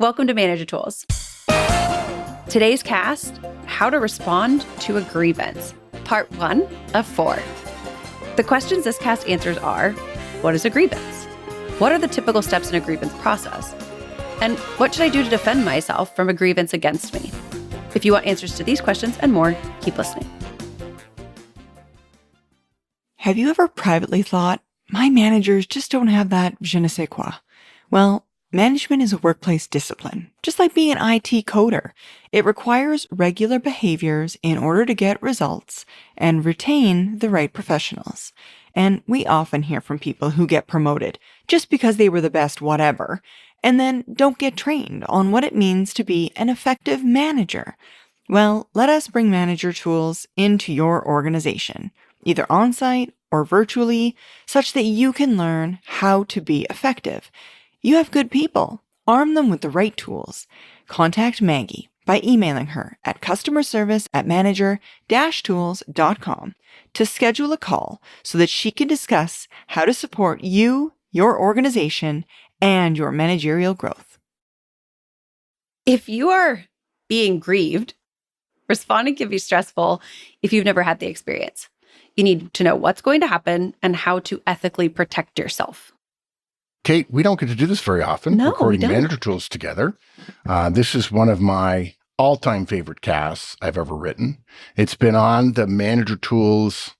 Welcome to Manager Tools. Today's cast, how to respond to a grievance, part 1 of 4. The questions this cast answers are, what is a grievance? What are the typical steps in a grievance process? And what should I do to defend myself from a grievance against me? If you want answers to these questions and more, keep listening. Have you ever privately thought, my managers just don't have that je ne sais quoi? Well, management is a workplace discipline, just like being an IT coder. It requires regular behaviors in order to get results and retain the right professionals. And we often hear from people who get promoted just because they were the best whatever, and then don't get trained on what it means to be an effective manager. Well, let us bring manager tools into your organization, either on-site or virtually, such that you can learn how to be effective. You have good people. Arm them with the right tools. Contact Maggie by emailing her at customerservice@manager-tools.com to schedule a call so that she can discuss how to support you, your organization, and your managerial growth. If you are being grieved, responding can be stressful if you've never had the experience. You need to know what's going to happen and how to ethically protect yourself. Kate, we don't get to do this very often, No, recording we don't. Manager Tools together. This is one of my all-time favorite casts I've ever written. It's been on the Manager Tools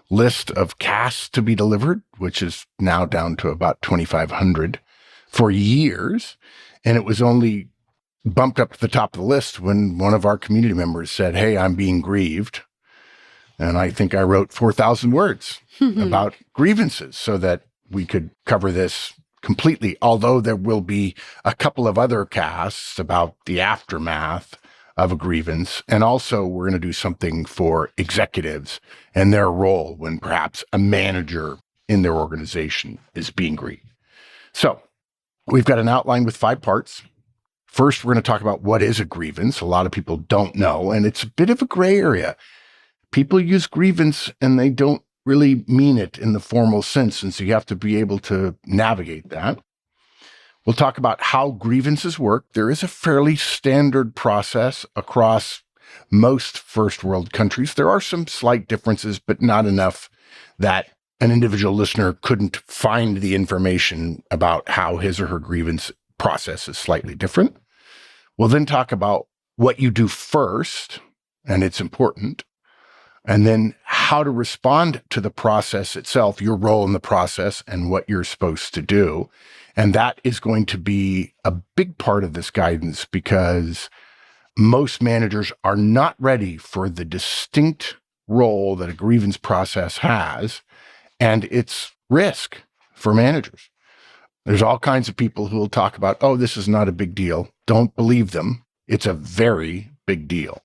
list of casts to be delivered, which is now down to about 2,500 for years. And it was only bumped up to the top of the list when one of our community members said, hey, I'm being grieved. And I think I wrote 4,000 words about grievances so that we could cover this completely, although there will be a couple of other casts about the aftermath of a grievance. And also we're going to do something for executives and their role when perhaps a manager in their organization is being grieved. So we've got an outline with 5 parts. First, we're going to talk about what is a grievance. A lot of people don't know, and it's a bit of a gray area. People use grievance and they don't really mean it in the formal sense, and so you have to be able to navigate that. We'll talk about how grievances work. There is a fairly standard process across most first world countries. There are some slight differences, but not enough that an individual listener couldn't find the information about how his or her grievance process is slightly different. We'll then talk about what you do first, and it's important. And then how to respond to the process itself, your role in the process and what you're supposed to do. And that is going to be a big part of this guidance because most managers are not ready for the distinct role that a grievance process has and its risk for managers. There's all kinds of people who will talk about, oh, this is not a big deal. Don't believe them. It's a very big deal.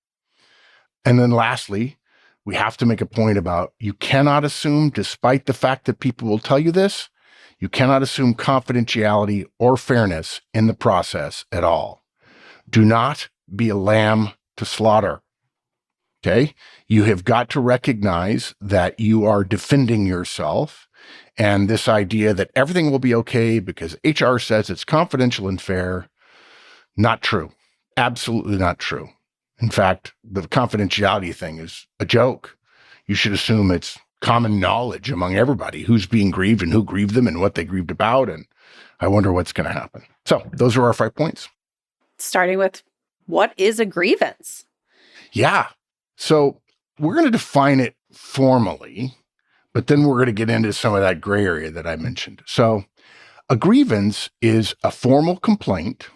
And then lastly, we have to make a point about you cannot assume, despite the fact that people will tell you this, you cannot assume confidentiality or fairness in the process at all. Do not be a lamb to slaughter. Okay? You have got to recognize that you are defending yourself, and this idea that everything will be okay because HR says it's confidential and fair, not true. Absolutely not true. In fact, the confidentiality thing is a joke. You should assume it's common knowledge among everybody who's being grieved and who grieved them and what they grieved about. And I wonder what's going to happen. So those are our 5 points. Starting with, what is a grievance? Yeah. So we're going to define it formally, but then we're going to get into some of that gray area that I mentioned. So a grievance is a formal complaint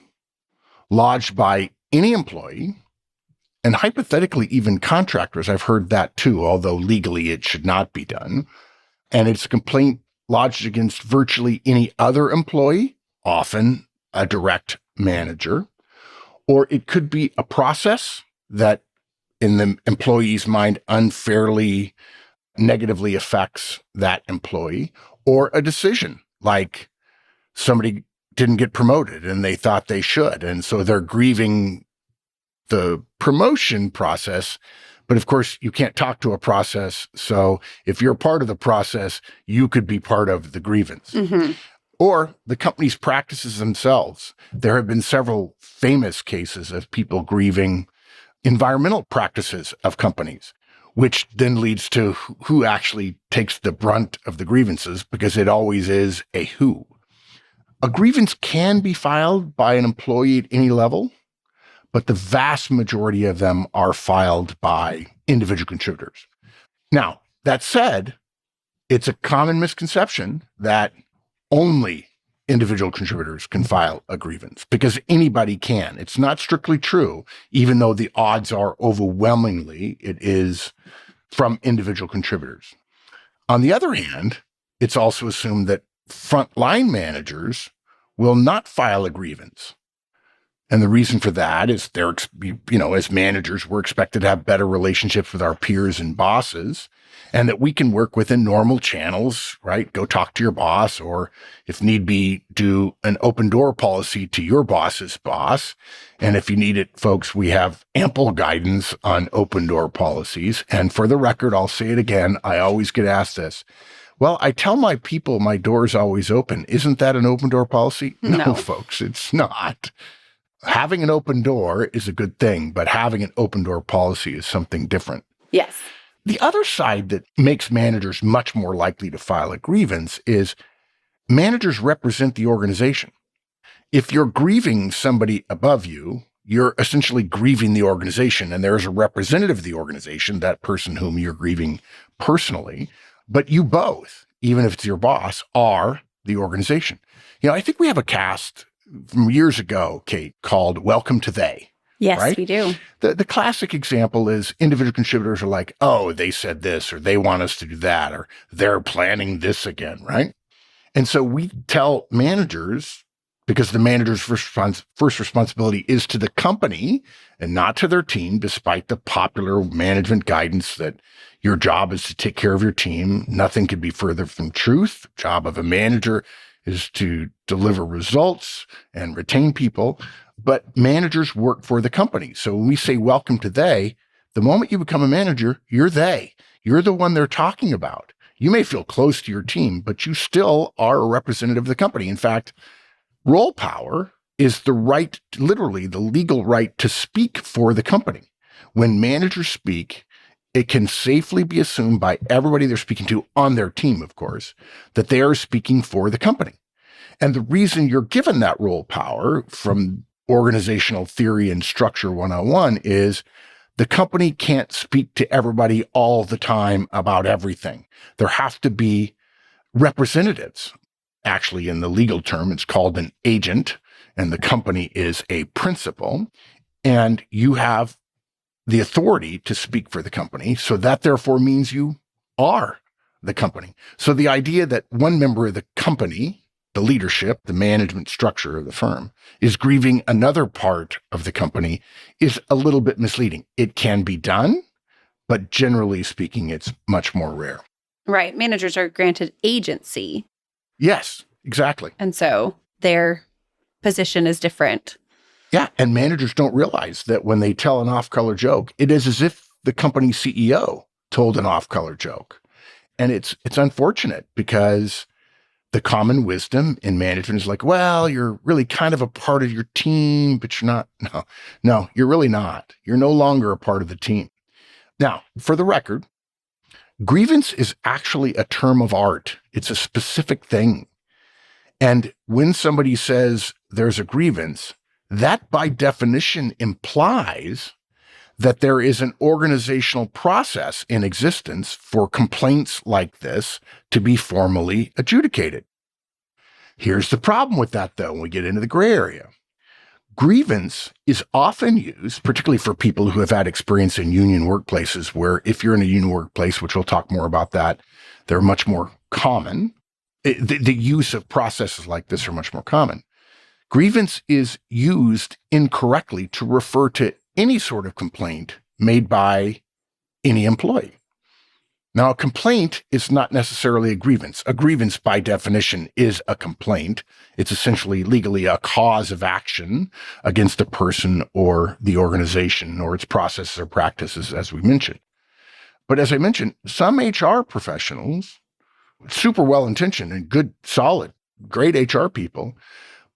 lodged by any employee, and hypothetically, even contractors. I've heard that too, although legally it should not be done. And it's a complaint lodged against virtually any other employee, often a direct manager, or it could be a process that in the employee's mind unfairly negatively affects that employee, or a decision like somebody didn't get promoted and they thought they should. And so they're grieving the promotion process. But of course, you can't talk to a process. So if you're part of the process, you could be part of the grievance. Mm-hmm. or the company's practices themselves. There have been several famous cases of people grieving environmental practices of companies, which then leads to who actually takes the brunt of the grievances, because it always is a who. A grievance can be filed by an employee at any level, but the vast majority of them are filed by individual contributors. Now, that said, it's a common misconception that only individual contributors can file a grievance, because anybody can. It's not strictly true, even though the odds are overwhelmingly it is from individual contributors. On the other hand, it's also assumed that frontline managers will not file a grievance. And the reason for that is as managers, we're expected to have better relationships with our peers and bosses, and that we can work within normal channels, right? Go talk to your boss, or if need be, do an open door policy to your boss's boss. And if you need it, folks, we have ample guidance on open door policies. And for the record, I'll say it again, I always get asked this. Well, I tell my people my door's always open. Isn't that an open door policy? No, folks, it's not. Having an open door is a good thing, but having an open door policy is something different. Yes. The other side that makes managers much more likely to file a grievance is managers represent the organization. If you're grieving somebody above you, you're essentially grieving the organization, and there's a representative of the organization, that person whom you're grieving personally, but you both, even if it's your boss, are the organization. I think we have a cast from years ago, Kate, called Welcome to They. Yes, right? we do. The classic example is individual contributors are like, oh, they said this, or they want us to do that, or they're planning this again, right? And so we tell managers, because the manager's first responsibility is to the company and not to their team, despite the popular management guidance that your job is to take care of your team. Nothing could be further from truth. The job of a manager is to deliver results and retain people. But managers work for the company. So when we say welcome to they, the moment you become a manager, you're they. You're the one they're talking about. You may feel close to your team, but you still are a representative of the company. In fact, role power is the right, literally the legal right to speak for the company. When managers speak, it can safely be assumed by everybody they're speaking to on their team, of course, that they are speaking for the company. And the reason you're given that role power from organizational theory and structure 101 is the company can't speak to everybody all the time about everything. There have to be representatives. Actually, in the legal term, it's called an agent, and the company is a principal, and you have the authority to speak for the company. So that therefore means you are the company. So the idea that one member of the company, the leadership, the management structure of the firm, is grieving another part of the company is a little bit misleading. It can be done, but generally speaking, it's much more rare. Right. Managers are granted agency. Yes, exactly. And so their position is different. Yeah. And managers don't realize that when they tell an off-color joke, it is as if the company CEO told an off-color joke. And it's unfortunate, because the common wisdom in management is like, well, you're really kind of a part of your team, but you're not. No, you're really not. You're no longer a part of the team. Now, for the record, grievance is actually a term of art. It's a specific thing. And when somebody says there's a grievance, that by definition implies that there is an organizational process in existence for complaints like this to be formally adjudicated. Here's the problem with that, though, when we get into the gray area. Grievance is often used, particularly for people who have had experience in union workplaces, where if you're in a union workplace, which we'll talk more about that, they're much more common. The use of processes like this are much more common. Grievance is used incorrectly to refer to any sort of complaint made by any employee. Now, a complaint is not necessarily a grievance. A grievance, by definition, is a complaint. It's essentially legally a cause of action against a person or the organization or its processes or practices, as we mentioned. But as I mentioned, some HR professionals, super well-intentioned and good, solid great HR people.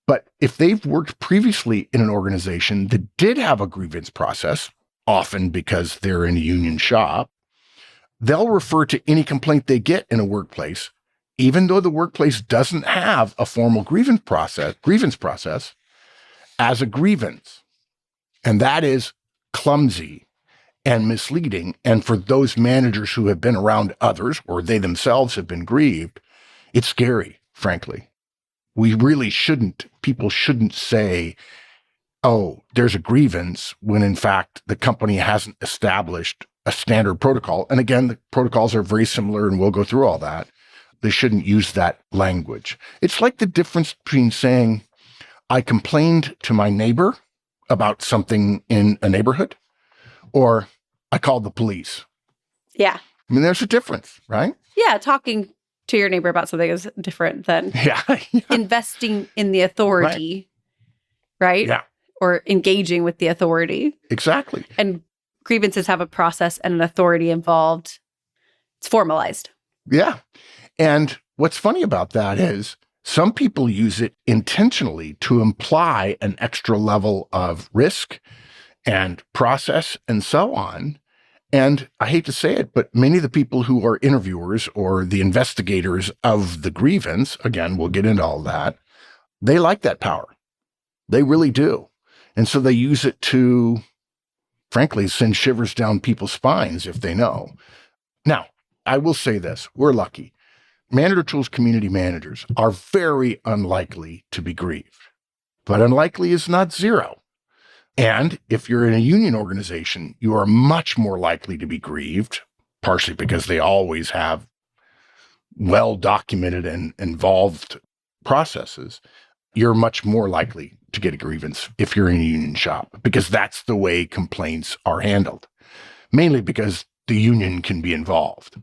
But if they've worked previously in an organization that did have a grievance process, often because they're in a union shop, they'll refer to any complaint they get in a workplace, even though the workplace doesn't have a formal grievance process, as a grievance. And that is clumsy and misleading. And for those managers who have been around others, or they themselves have been grieved, it's scary, frankly. People shouldn't say, oh, there's a grievance, when in fact the company hasn't established a standard protocol. And again, the protocols are very similar, and we'll go through all that. They shouldn't use that language. It's like the difference between saying, I complained to my neighbor about something in a neighborhood, or I called the police. Yeah. I mean, there's a difference, right? Yeah, talking to your neighbor about something is different than investing in the authority, right? Yeah. Or engaging with the authority. Exactly. And grievances have a process and an authority involved. It's formalized. Yeah. And what's funny about that is some people use it intentionally to imply an extra level of risk and process and so on. And I hate to say it, but many of the people who are interviewers or the investigators of the grievance, again, we'll get into all that, they like that power. They really do. And so they use it to, frankly, send shivers down people's spines if they know. Now, I will say this, we're lucky. Manager Tools community managers are very unlikely to be grieved, but unlikely is not zero. And if you're in a union organization, you are much more likely to be grieved, partially because they always have well-documented and involved processes. You're much more likely to get a grievance if you're in a union shop, because that's the way complaints are handled, mainly because the union can be involved.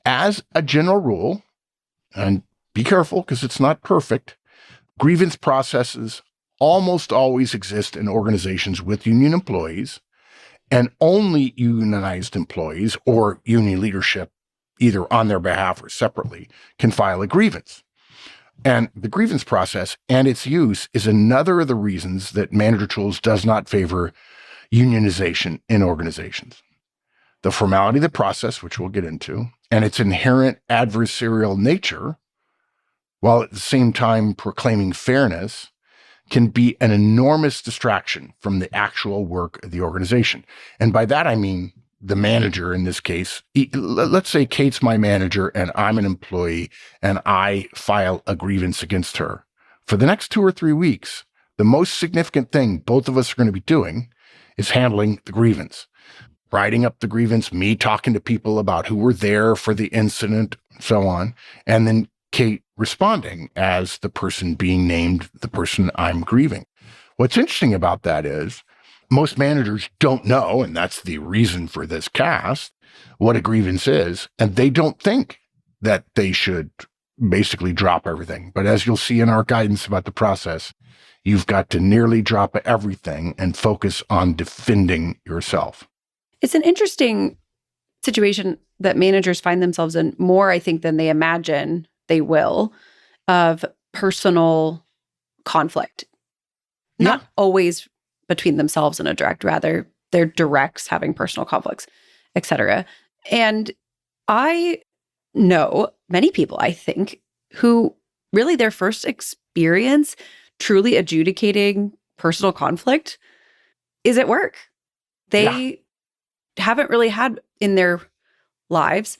As a general rule, and be careful because it's not perfect, grievance processes almost always exist in organizations with union employees, and only unionized employees or union leadership, either on their behalf or separately, can file a grievance. And the grievance process and its use is another of the reasons that Manager Tools does not favor unionization in organizations. The formality of the process, which we'll get into, and its inherent adversarial nature, while at the same time proclaiming fairness, can be an enormous distraction from the actual work of the organization. And by that, I mean the manager in this case. Let's say Kate's my manager and I'm an employee and I file a grievance against her. For the next 2 or 3 weeks, the most significant thing both of us are going to be doing is handling the grievance, writing up the grievance, me talking to people about who were there for the incident, so on, and then Kate responding as the person being named the person I'm grieving. What's interesting about that is most managers don't know, and that's the reason for this cast, what a grievance is, and they don't think that they should basically drop everything. But as you'll see in our guidance about the process, you've got to nearly drop everything and focus on defending yourself. It's an interesting situation that managers find themselves in more, I think, than they imagine they will, of personal conflict. Not always between themselves and a direct, rather their directs having personal conflicts, et cetera. And I know many people, I think, who really their first experience truly adjudicating personal conflict is at work. They haven't really had in their lives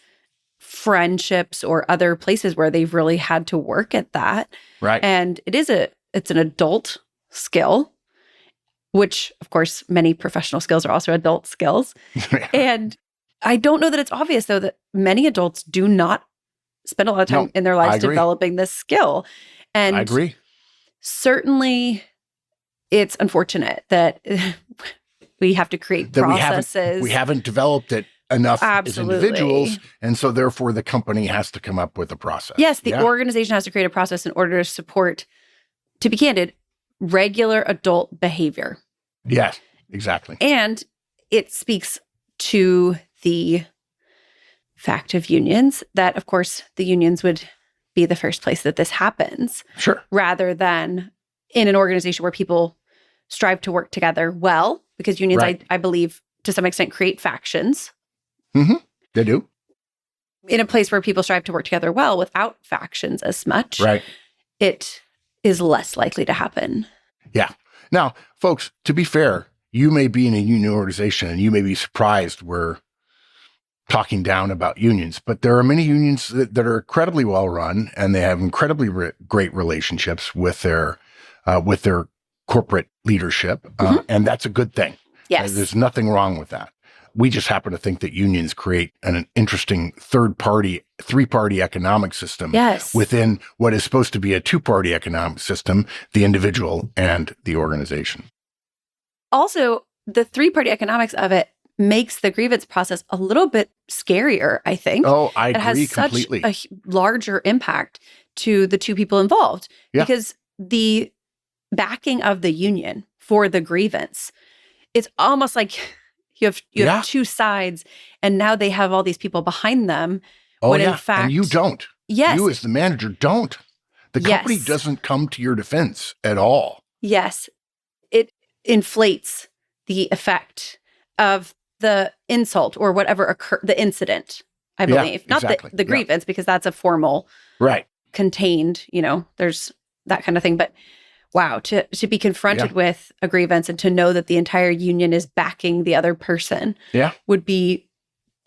friendships or other places where they've really had to work at that. Right. And it's an adult skill, which of course many professional skills are also adult skills. And I don't know that it's obvious though that many adults do not spend a lot of time in their lives developing this skill. And I agree. Certainly it's unfortunate that we have to create processes. We haven't developed it enough Absolutely. as individuals, and so therefore the company has to come up with a process. Yes, the organization has to create a process in order to support, to be candid, regular adult behavior. Yes, exactly. And it speaks to the fact of unions that, of course, the unions would be the first place that this happens, Sure. rather than in an organization where people strive to work together well, because unions, Right. I believe, to some extent, create factions. They do. In a place where people strive to work together well without factions as much, Right. it is less likely to happen. Yeah. Now, folks, to be fair, you may be in a union organization and you may be surprised we're talking down about unions, but there are many unions that are incredibly well run and they have incredibly great relationships with their corporate leadership. And that's a good thing. Yes. There's nothing wrong with that. We just happen to think that unions create an interesting three-party economic system Yes. within what is supposed to be a two-party economic system, the individual and the organization. Also, the three-party economics of it makes the grievance process a little bit scarier, I think. Oh, I it agree has completely. such a larger impact to the two people involved, Yeah. because the backing of the union for the grievance, it's almost like you have Yeah. two sides, and now they have all these people behind them. Oh, when yeah. in fact, And you don't. Yes. You as the manager don't. The company Yes. doesn't come to your defense at all. Yes. It inflates the effect of the insult or whatever occurred, the incident, I Yeah, believe. Not exactly. the Yeah. grievance, because that's a formal, Right. contained, there's that kind of thing. But wow, to be confronted with a grievance and to know that the entire union is backing the other person Yeah. would be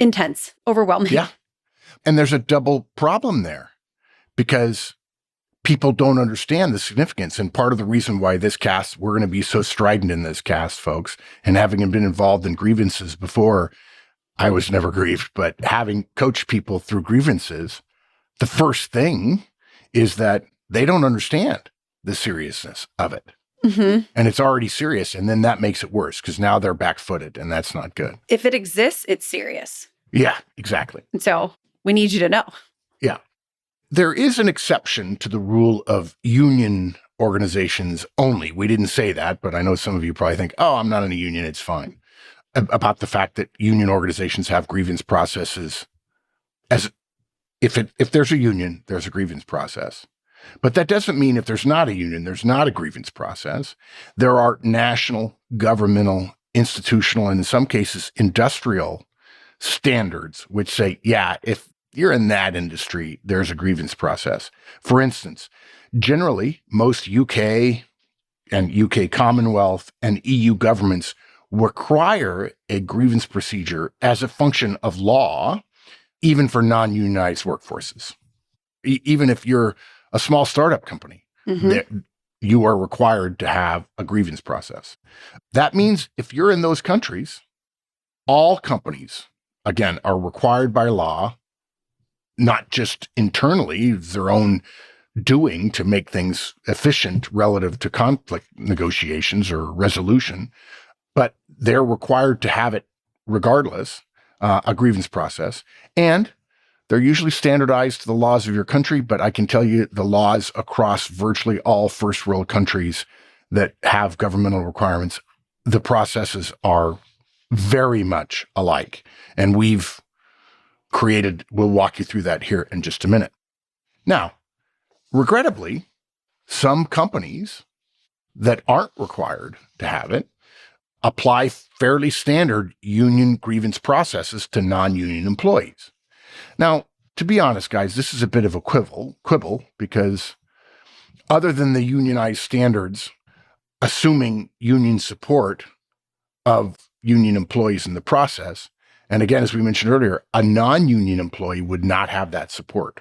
intense, overwhelming. Yeah. And there's a double problem there because people don't understand the significance. And part of the reason why this cast, we're going to be so strident in this cast, folks, and having been involved in grievances before, I was never grieved, but having coached people through grievances, the first thing is that they don't understand the seriousness of it. Mhm. And it's already serious. And then that makes it worse because now they're back-footed and that's not good. If it exists, it's serious. Yeah, exactly. And so we need you to know. Yeah. There is an exception to the rule of union organizations only. We didn't say that, but I know some of you probably think, oh, I'm not in a union, it's fine. About the fact that union organizations have grievance processes. As if there's a union, there's a grievance process. But that doesn't mean if there's not a union, there's not a grievance process. There are national, governmental, institutional, and in some cases, industrial standards which say, yeah, if you're in that industry, there's a grievance process. For instance, generally, most UK and UK Commonwealth and EU governments require a grievance procedure as a function of law, even for non-unionized workforces. Even if you're a small startup company, you are required to have a grievance process. That means if you're in those countries, all companies, again, are required by law, not just internally, their own doing to make things efficient relative to conflict negotiations or resolution, but they're required to have it regardless, a grievance process. And they're usually standardized to the laws of your country, but I can tell you the laws across virtually all first world countries that have governmental requirements, the processes are very much alike. And we'll walk you through that here in just a minute. Now, regrettably, some companies that aren't required to have it apply fairly standard union grievance processes to non-union employees. Now, to be honest, guys, this is a bit of a quibble because other than the unionized standards, assuming union support of union employees in the process, and again, as we mentioned earlier, a non-union employee would not have that support.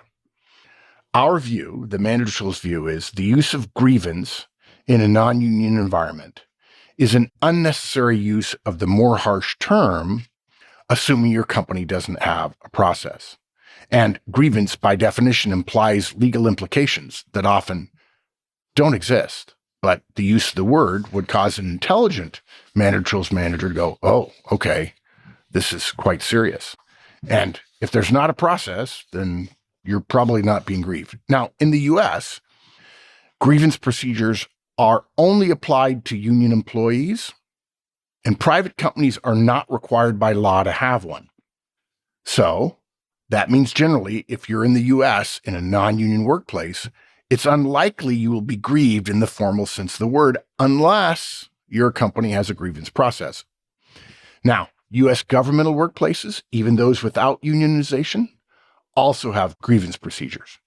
Our view, the manager's view, is the use of grievance in a non-union environment is an unnecessary use of the more harsh term, assuming your company doesn't have a process. And grievance, by definition, implies legal implications that often don't exist. But the use of the word would cause an intelligent manager to go, oh, okay, this is quite serious. And if there's not a process, then you're probably not being grieved. Now, in the US, grievance procedures are only applied to union employees, and private companies are not required by law to have one. So That means generally, if you're in the US in a non-union workplace, it's unlikely you will be grieved in the formal sense of the word unless your company has a grievance process. Now, US governmental workplaces, even those without unionization, also have grievance procedures.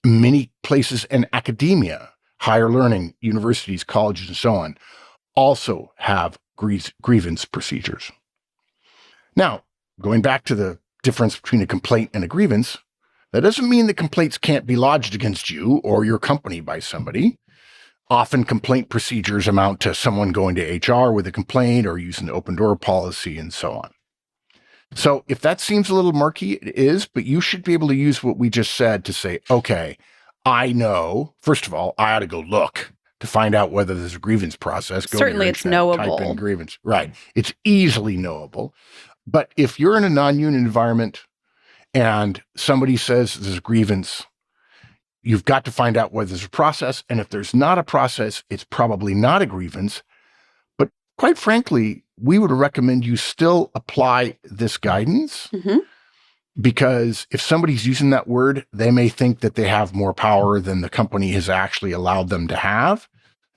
Many places in academia, higher learning, universities, colleges, and so on, also have grievance procedures. Now, going back to the difference between a complaint and a grievance, that doesn't mean that complaints can't be lodged against you or your company by somebody. Often complaint procedures amount to someone going to HR with a complaint or using the open door policy and so on. So if that seems a little murky, it is, but you should be able to use what we just said to say, okay, I know, first of all, I ought to go look to find out whether there's a grievance process. Certainly it's knowable. Type in grievance. Right. It's easily knowable. But if you're in a non-union environment and somebody says there's a grievance, you've got to find out whether there's a process. And if there's not a process, it's probably not a grievance. But quite frankly, we would recommend you still apply this guidance because if somebody's using that word, they may think that they have more power than the company has actually allowed them to have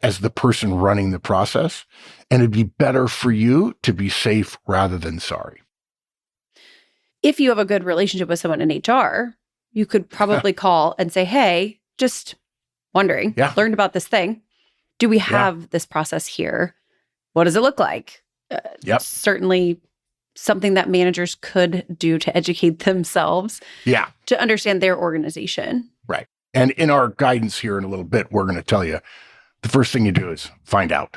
as the person running the process. And it'd be better for you to be safe rather than sorry. If you have a good relationship with someone in HR, you could probably call and say, hey, just wondering, learned about this thing. Do we have this process here? What does it look like? Certainly something that managers could do to educate themselves to understand their organization. Right. And in our guidance here in a little bit, we're going to tell you the first thing you do is find out,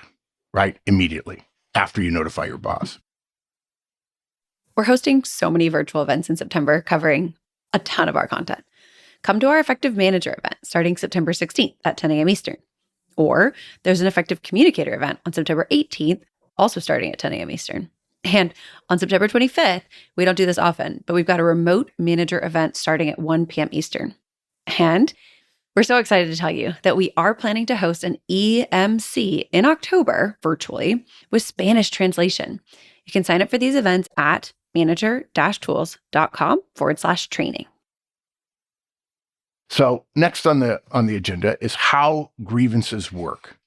right? Immediately after you notify your boss. We're hosting so many virtual events in September covering a ton of our content. Come to our Effective Manager event starting September 16th at 10 a.m. Eastern. Or there's an Effective Communicator event on September 18th, also starting at 10 a.m. Eastern. And on September 25th, we don't do this often, but we've got a remote manager event starting at 1 p.m. Eastern. And we're so excited to tell you that we are planning to host an EMC in October virtually with Spanish translation. You can sign up for these events at manager-tools.com/training. So next on the agenda is how grievances work.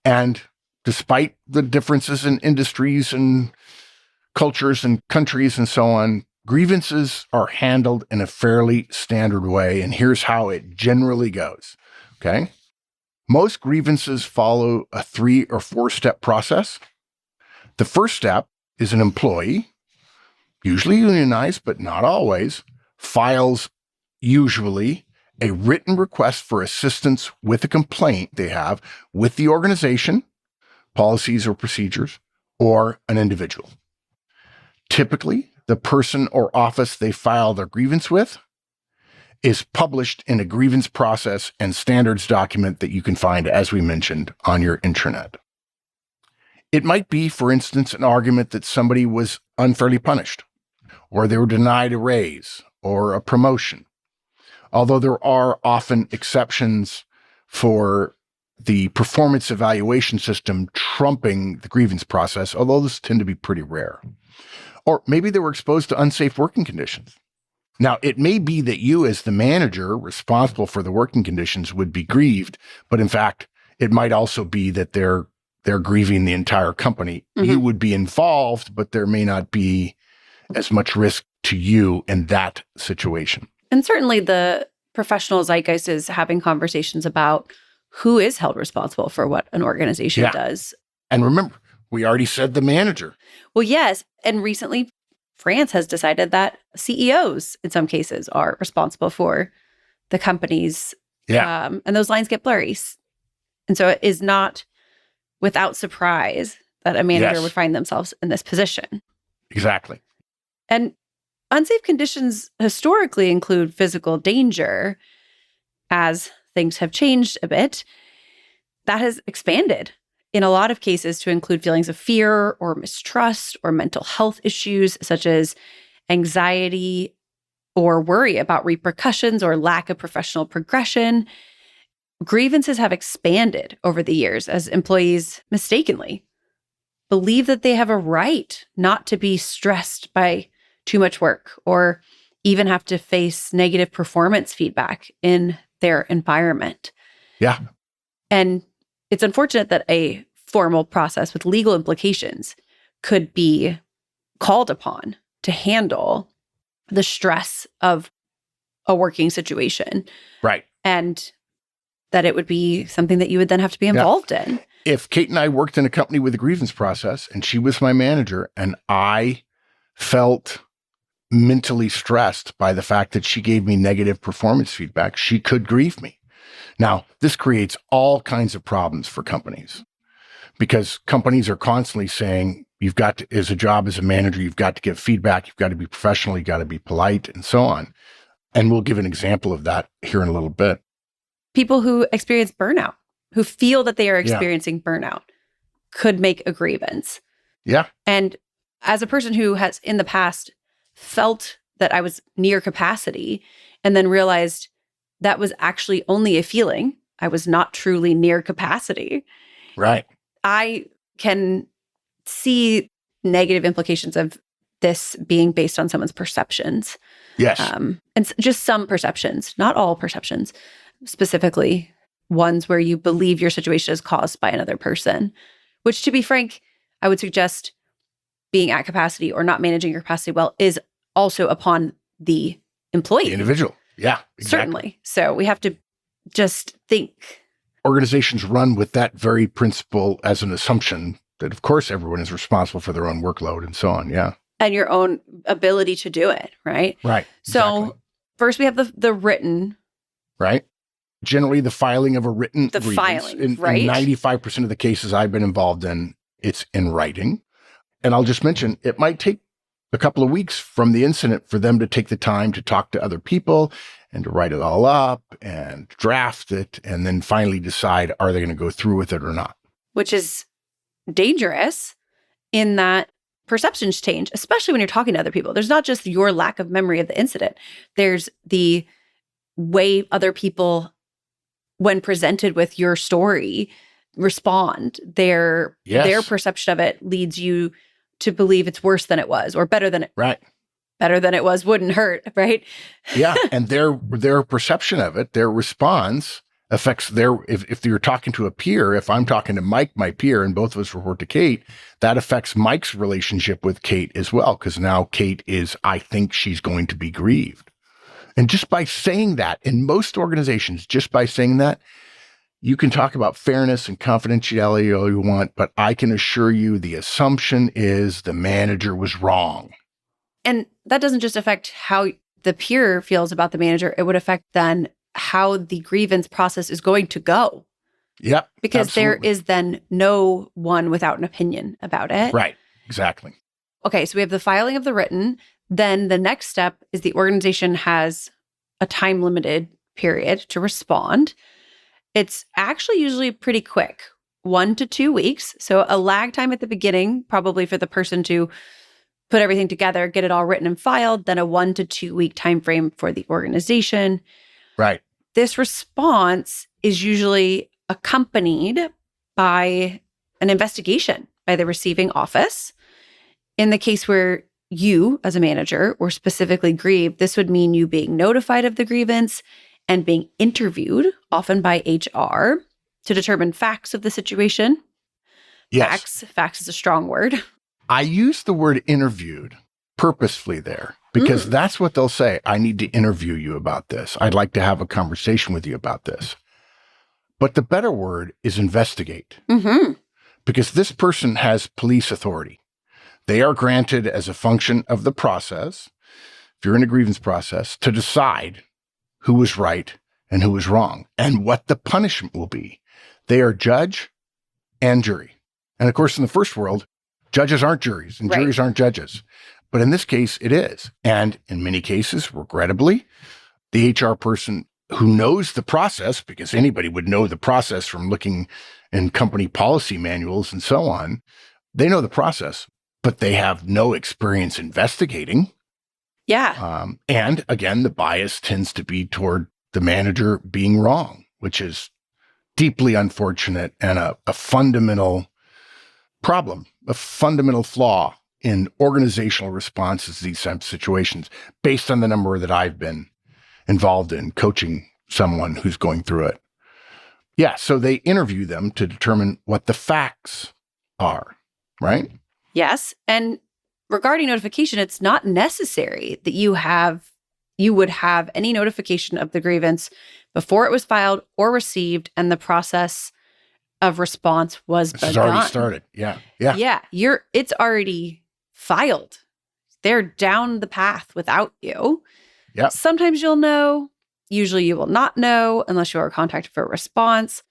And despite the differences in industries and cultures and countries and so on, grievances are handled in a fairly standard way. And here's how it generally goes. Okay. Most grievances follow a 3 or 4 step process. The first step is an employee, usually unionized, but not always, files usually a written request for assistance with a complaint they have with the organization, policies or procedures, or an individual. Typically, the person or office they file their grievance with is published in a grievance process and standards document that you can find, as we mentioned, on your intranet. It might be, for instance, an argument that somebody was unfairly punished, or they were denied a raise or a promotion. Although there are often exceptions for the performance evaluation system trumping the grievance process, although those tend to be pretty rare. Or maybe they were exposed to unsafe working conditions. Now, it may be that you as the manager responsible for the working conditions would be grieved, but in fact, it might also be that they're grieving the entire company. You would be involved, but there may not be as much risk to you in that situation. And certainly the professional zeitgeist is having conversations about who is held responsible for what an organization does. And remember, we already said the manager. Well, yes. And recently, France has decided that CEOs, in some cases, are responsible for the companies. And those lines get blurry. And so it is not without surprise that a manager would find themselves in this position. Exactly. And unsafe conditions historically include physical danger. As things have changed a bit, that has expanded in a lot of cases to include feelings of fear or mistrust or mental health issues such as anxiety or worry about repercussions or lack of professional progression. Grievances have expanded over the years as employees mistakenly believe that they have a right not to be stressed by too much work or even have to face negative performance feedback in their environment. Yeah. And it's unfortunate that a formal process with legal implications could be called upon to handle the stress of a working situation. Right. And that it would be something that you would then have to be involved in. If Kate and I worked in a company with a grievance process and she was my manager and I felt mentally stressed by the fact that she gave me negative performance feedback, she could grieve me. Now, this creates all kinds of problems for companies because companies are constantly saying, you've got to, as a job as a manager, you've got to give feedback, you've got to be professional, you've got to be polite, and so on. And we'll give an example of that here in a little bit. People who experience burnout, who feel that they are experiencing burnout, could make a grievance. Yeah. And as a person who has in the past felt that I was near capacity and then realized that was actually only a feeling, I was not truly near capacity. Right. I can see negative implications of this being based on someone's perceptions. Yes. And just some perceptions, not all perceptions, specifically ones where you believe your situation is caused by another person, which, to be frank, I would suggest being at capacity or not managing your capacity well is also upon the employee. The individual. Yeah, exactly. Certainly. So we have to just think. Organizations run with that very principle as an assumption that, of course, everyone is responsible for their own workload and so on. Yeah. And your own ability to do it, right? Right. So Exactly. first we have the written. Right. Generally, the filing of a written The grievance. filing, right. In 95% of the cases I've been involved in, it's in writing. And I'll just mention, it might take a couple of weeks from the incident for them to take the time to talk to other people and to write it all up and draft it, and then finally decide, are they going to go through with it or not? Which is dangerous in that perceptions change, especially when you're talking to other people. There's not just your lack of memory of the incident. There's the way other people, when presented with your story, respond. Their perception of it leads you to believe it's worse than it was, or better than it. Right. Better than it was wouldn't hurt, right? Yeah. And their perception of it, their response affects if you're talking to a peer, if I'm talking to Mike, my peer, and both of us report to Kate, that affects Mike's relationship with Kate as well. Because now Kate I think she's going to be grieved. And just by saying that, in most organizations, just by saying that, you can talk about fairness and confidentiality all you want, but I can assure you the assumption is the manager was wrong. And that doesn't just affect how the peer feels about the manager. It would affect then how the grievance process is going to go. Yep. Because absolutely. there is then no one without an opinion about it. Right. Exactly. Okay, so we have the filing of the written. Then the next step is the organization has a time-limited period to respond. It's actually usually pretty quick, 1 to 2 weeks. So a lag time at the beginning, probably for the person to put everything together, get it all written and filed, then a 1 to 2 week time frame for the organization. Right. This response is usually accompanied by an investigation by the receiving office. In the case where you, as a manager, were specifically grieved, this would mean you being notified of the grievance and being interviewed, often by HR, to determine facts of the situation. Yes. Facts is a strong word. I use the word interviewed purposefully there because that's what they'll say. I need to interview you about this. I'd like to have a conversation with you about this. But the better word is investigate. Mm-hmm. Because this person has police authority. They are granted as a function of the process, if you're in a grievance process, to decide who was right and who was wrong and what the punishment will be. They are judge and jury. And of course, in the first world, judges aren't juries and juries aren't judges. But in this case, it is. And in many cases, regrettably, the HR person who knows the process, because anybody would know the process from looking in company policy manuals and so on, they know the process, but they have no experience investigating. Yeah. And again, the bias tends to be toward the manager being wrong, which is deeply unfortunate and a fundamental problem, a fundamental flaw in organizational responses to these types of situations based on the number that I've been involved in coaching someone who's going through it. Yeah, so they interview them to determine what the facts are, right? Yes. And regarding notification, it's not necessary that you would have any notification of the grievance before it was filed or received and the process of response was begun. It's already started. Yeah. It's already filed. They're down the path without you. Yeah. Sometimes you'll know. Usually you will not know unless you are contacted for a response.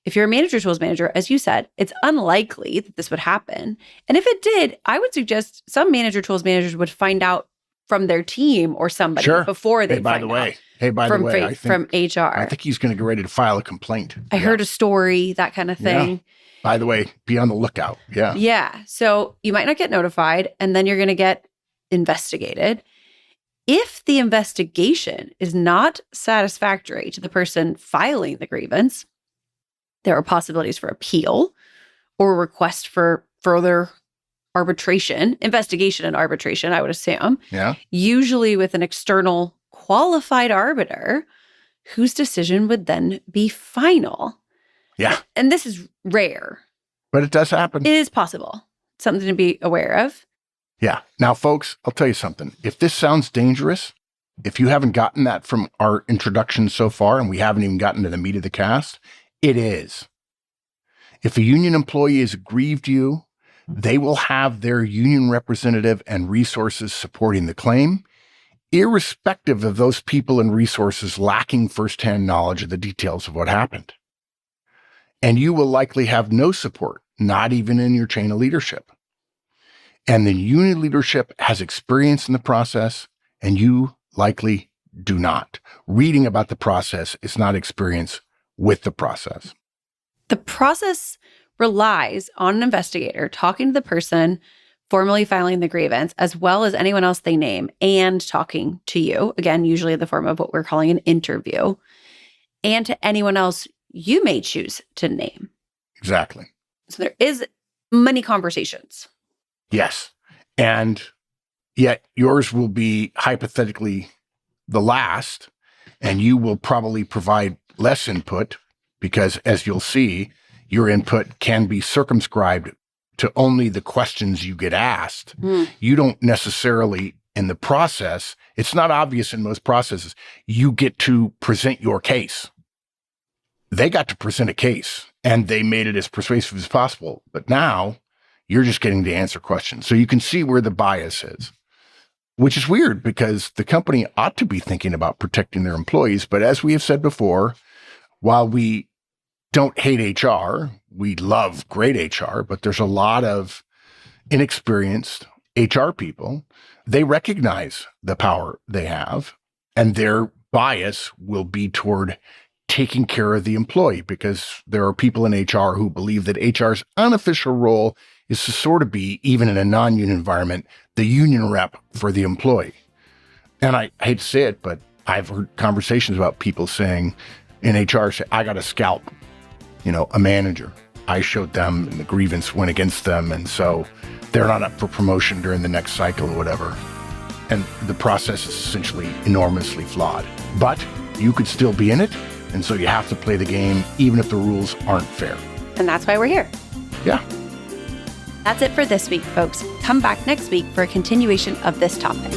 If you're a manager tools manager, as you said, it's unlikely that this would happen. And if it did, I would suggest some manager tools managers would find out from their team or somebody before they find out. Hey, by the way, from HR. I think he's going to get ready to file a complaint. I heard a story, that kind of thing. Yeah. By the way, be on the lookout. Yeah. Yeah. So you might not get notified, and then you're going to get investigated. If the investigation is not satisfactory to the person filing the grievance, there are possibilities for appeal or request for further investigation and arbitration, I would assume. Yeah. Usually with an external qualified arbiter whose decision would then be final. Yeah. And this is rare. But it does happen. It is possible. Something to be aware of. Yeah. Now, folks, I'll tell you something. If this sounds dangerous, if you haven't gotten that from our introduction so far, and we haven't even gotten to the meat of the cast, it is. If a union employee has aggrieved you, they will have their union representative and resources supporting the claim, irrespective of those people and resources lacking firsthand knowledge of the details of what happened. And you will likely have no support, not even in your chain of leadership. And the union leadership has experience in the process, and you likely do not. Reading about the process is not experience with the process. The process relies on an investigator talking to the person formally filing the grievance, as well as anyone else they name, and talking to you, again, usually in the form of what we're calling an interview, and to anyone else you may choose to name. Exactly. So there is many conversations. Yes. And yet yours will be hypothetically the last, and you will probably provide less input because, as you'll see, your input can be circumscribed to only the questions you get asked. You don't necessarily, in the process, it's not obvious in most processes, you get to present your case. They got to present a case, and they made it as persuasive as possible. But now you're just getting to answer questions. So you can see where the bias is, which is weird because the company ought to be thinking about protecting their employees. But as we have said before, while we don't hate HR, we love great HR, but there's a lot of inexperienced HR people. They recognize the power they have, and their bias will be toward taking care of the employee because there are people in HR who believe that HR's unofficial role is to sort of be, even in a non-union environment, the union rep for the employee. And I hate to say it, but I've heard conversations about people saying in HR, say, I got to scalp, a manager. I showed them and the grievance went against them. And so they're not up for promotion during the next cycle or whatever. And the process is essentially enormously flawed. But you could still be in it. And so you have to play the game, even if the rules aren't fair. And that's why we're here. Yeah. That's it for this week, folks. Come back next week for a continuation of this topic.